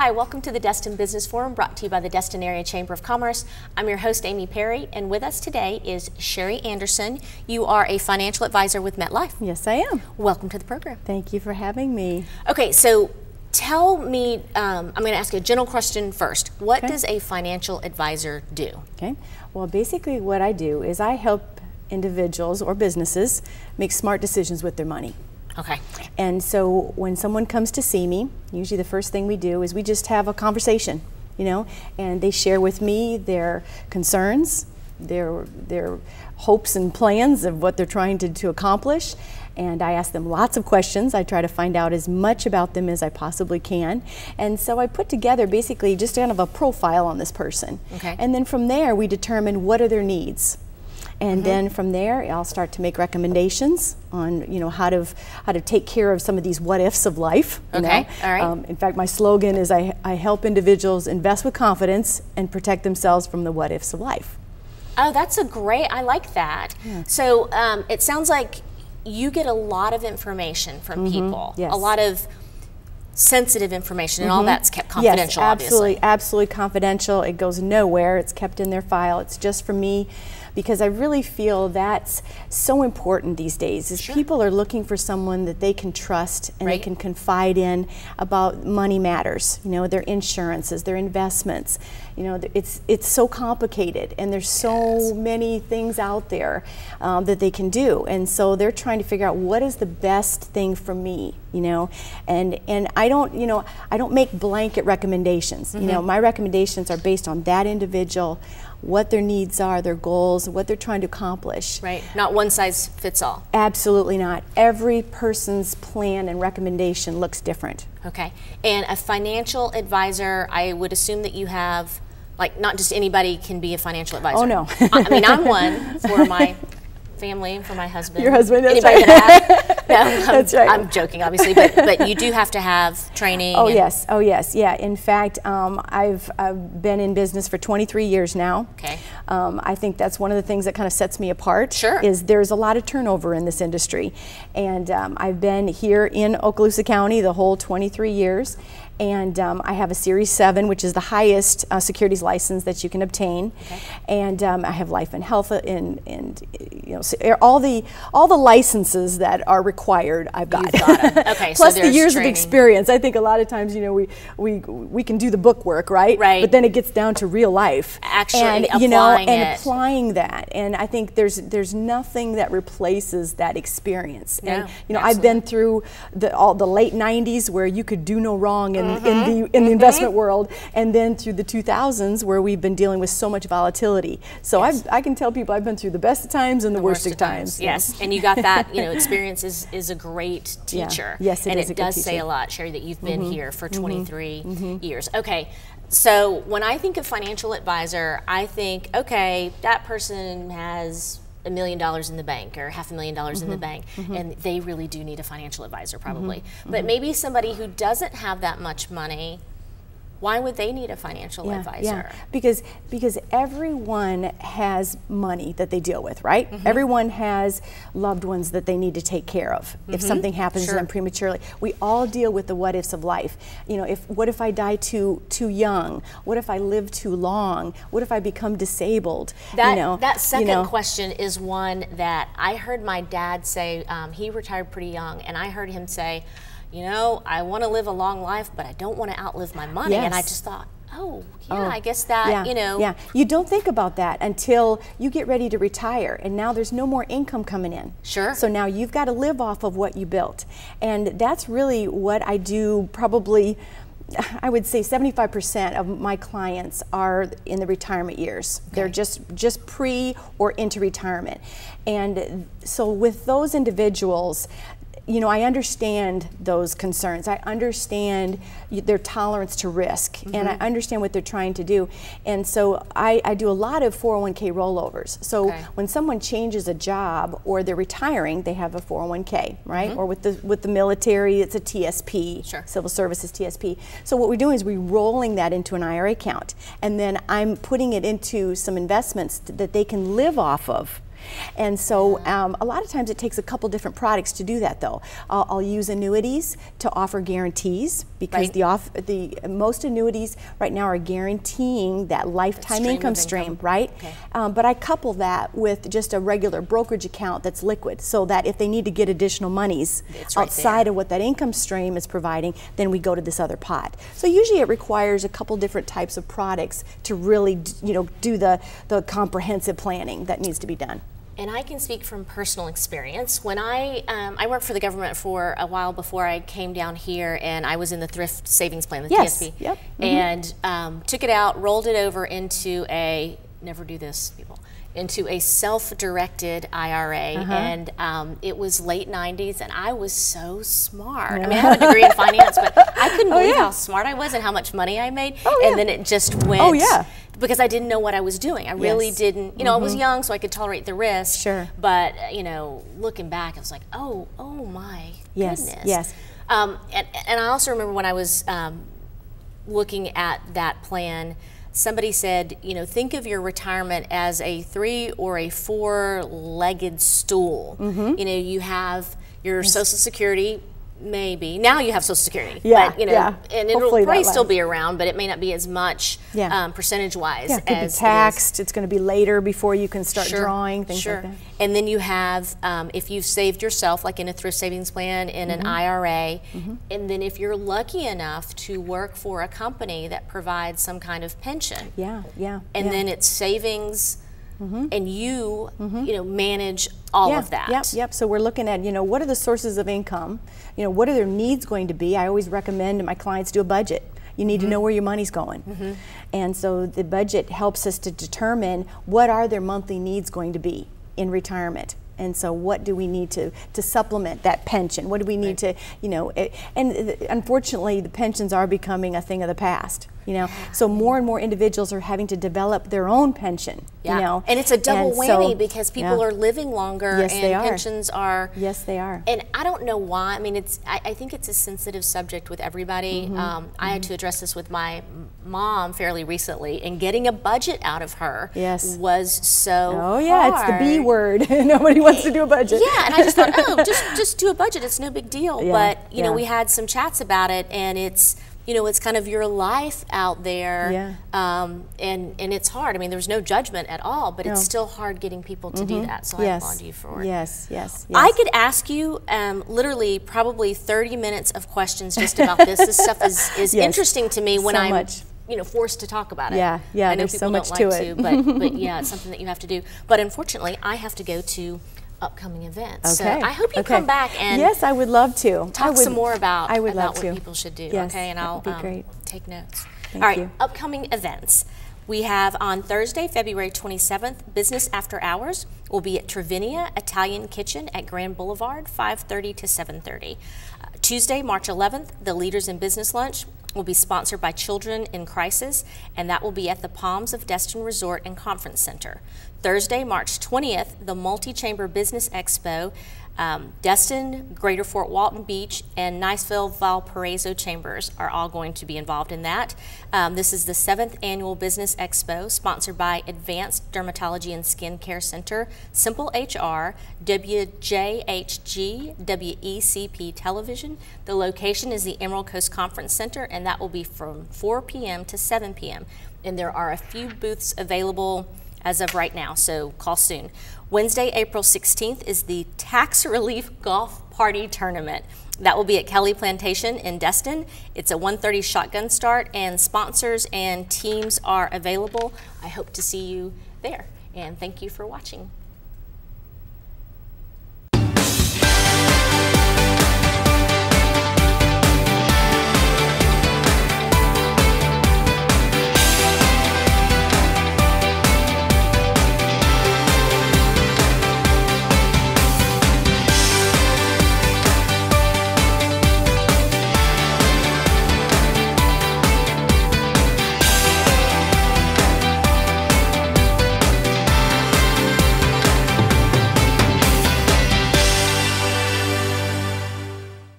Hi, welcome to the Destin Business Forum, brought to you by the Destin Area Chamber of Commerce. I'm your host, Amy Perry, and with us today is Cherie Anderson. You are a financial advisor with Metlife. Yes, I am. Welcome to the program. Thank you for having me. Okay, so tell me, I'm going to ask you a general question first. What does a financial advisor do? Okay, well, basically what I do is I help individuals or businesses make smart decisions with their money. Okay. And so when someone comes to see me, usually the first thing we do is we just have a conversation, you know, and they share with me their concerns, their hopes and plans of what they're trying to accomplish. And I ask them lots of questions. I try to find out as much about them as I possibly can. And so I put together basically just kind of a profile on this person. Okay. And then from there we determine what are their needs. And then from there, I'll start to make recommendations on, you know, how to take care of some of these what ifs of life. Okay, all right. In fact, my slogan is I help individuals invest with confidence and protect themselves from the what ifs of life. Oh, that's a great, I like that. Yeah. So it sounds like you get a lot of information from people, yes. a lot of sensitive information, and all that's kept confidential, yes, absolutely, obviously. absolutely confidential. It goes nowhere. It's kept in their file. It's just for me, because I really feel that's so important these days. Is people are looking for someone that they can trust and they can confide in about money matters. You know, their insurances, their investments. You know, it's so complicated, and there's so many things out there that they can do, and so they're trying to figure out what is the best thing for me. You know, and I don't make blanket recommendations. You know, my recommendations are based on that individual, what their needs are, their goals, what they're trying to accomplish. Right, not one size fits all. Absolutely not. Every person's plan and recommendation looks different. Okay, and a financial advisor, I would assume that you have, like, not just anybody can be a financial advisor. Oh no. I mean, I'm one for my family, for my husband. Your husband, that's anybody right. No, that's right. I'm joking, obviously, but you do have to have training. Oh yes, oh yes, yeah. In fact, I've been in business for 23 years now. Okay. I think that's one of the things that kind of sets me apart. Sure. Is there's a lot of turnover in this industry, and I've been here in Okaloosa County the whole 23 years. And I have a Series 7, which is the highest securities license that you can obtain. Okay. And I have life and health and you know, all the licenses that are required. I've got. You've got them. Okay. Plus so the years training. of experience. I think a lot of times, you know, we can do the book work, right? Right. But then it gets down to real life. Actually and, applying you know, it. and applying that. And I think there's nothing that replaces that experience. No, and you know, absolutely. I've been through all the late 90s where you could do no wrong in the investment world, and then through the 2000s where we've been dealing with so much volatility. So I can tell people I've been through the best of times and the worst of times. Yes, and you got that. You know, experience is a great teacher. Yeah. Yes, it is a good does teacher. say a lot, Cherie, that you've been here for 23 years. Okay, so when I think of financial advisor, I think, okay, that person has $1 million in the bank or $500,000 in the bank, and they really do need a financial advisor probably. But maybe somebody who doesn't have that much money, why would they need a financial advisor? Yeah, because everyone has money that they deal with, right? Everyone has loved ones that they need to take care of if something happens to them prematurely. We all deal with the what ifs of life. You know, what if I die too young? What if I live too long? What if I become disabled? That second question is one that I heard my dad say. He retired pretty young, and I heard him say, you know, I want to live a long life, but I don't want to outlive my money. Yes. And I just thought, I guess that, you know. Yeah, you don't think about that until you get ready to retire, and now there's no more income coming in. Sure. So now you've got to live off of what you built. And that's really what I do. Probably, I would say 75% of my clients are in the retirement years. Okay. They're just pre or into retirement. And so with those individuals, you know, I understand those concerns. I understand their tolerance to risk, and I understand what they're trying to do. And so I do a lot of 401k rollovers. So when someone changes a job or they're retiring, they have a 401k, right? Or with the military, it's a TSP, Civil Services TSP. So what we're doing is we're rolling that into an IRA account, and then I'm putting it into some investments that they can live off of. And so a lot of times it takes a couple different products to do that though. I'll use annuities to offer guarantees because the most annuities right now are guaranteeing that lifetime income stream, right? Okay. But I couple that with just a regular brokerage account that's liquid so that if they need to get additional monies outside of what that income stream is providing, then we go to this other pot. So usually it requires a couple different types of products to really, you know, do the comprehensive planning that needs to be done. And I can speak from personal experience. When I worked for the government for a while before I came down here, and I was in the thrift savings plan, the TSP, and took it out, rolled it over into a, never do this, people, into a self-directed IRA, and it was late 90s, and I was so smart. I mean, I have a degree in finance, but I couldn't believe how smart I was and how much money I made, and then it just went, because I didn't know what I was doing. I really didn't, you know, I was young, so I could tolerate the risk, but, you know, looking back, I was like, oh my goodness. And I also remember when I was looking at that plan, somebody said, you know, think of your retirement as a 3 or a 4-legged stool. You know, you have your Social Security, maybe. Now you have Social Security. But, you know, and it'll probably still be around, but it may not be as much percentage-wise. It could be taxed. It's going to be later before you can start drawing, things like that. And then you have, if you've saved yourself, like in a thrift savings plan, in an IRA, and then if you're lucky enough to work for a company that provides some kind of pension. And then it's savings, and you know, manage all of that. So we're looking at, you know, what are the sources of income? You know, what are their needs going to be? I always recommend my clients do a budget. You need to know where your money's going. And so the budget helps us to determine what are their monthly needs going to be in retirement. And so what do we need to supplement that pension? What do we need to, you know, and unfortunately the pensions are becoming a thing of the past. You know, so more and more individuals are having to develop their own pension. You know, and it's a double whammy because people are living longer and pensions are. They are. And I don't know why. I mean, I think it's a sensitive subject with everybody. I had to address this with my mom fairly recently, and getting a budget out of her was so hard. It's the B word. Nobody wants to do a budget. And I just thought, oh, just do a budget. It's no big deal. But you know, we had some chats about it, and it's, you know, it's kind of your life out there, and it's hard. I mean, there's no judgment at all, but it's still hard getting people to do that. So I applaud you for it. I could ask you literally probably 30 minutes of questions just about this. This stuff is interesting to me when I'm you know, forced to talk about it. I know there's people so much don't like to it. but yeah, it's something that you have to do. But unfortunately, I have to go to upcoming events. So I hope you come back and I would love to talk some more about what to. people should do. And I'll take notes. Thank All right, you. upcoming events. We have on Thursday, February 27th, Business After Hours will be at Travinia Italian Kitchen at Grand Boulevard, 5:30 to 7:30. Tuesday, March 11th, the Leaders in Business Lunch will be sponsored by Children in Crisis, and that will be at the Palms of Destin Resort and Conference Center. Thursday, March 20th, the Multi-Chamber Business Expo, Destin, Greater Fort Walton Beach, and Niceville Valparaiso Chambers are all going to be involved in that. This is the 7th Annual Business Expo, sponsored by Advanced Dermatology and Skin Care Center, Simple HR, WJHG, WECP Television. The location is the Emerald Coast Conference Center, and that will be from 4 p.m. to 7 p.m. And there are a few booths available as of right now, so call soon. Wednesday, April 16th is the Tax Relief Golf Party Tournament. That will be at Kelly Plantation in Destin. It's a 1:30 shotgun start, and sponsors and teams are available. I hope to see you there, and thank you for watching.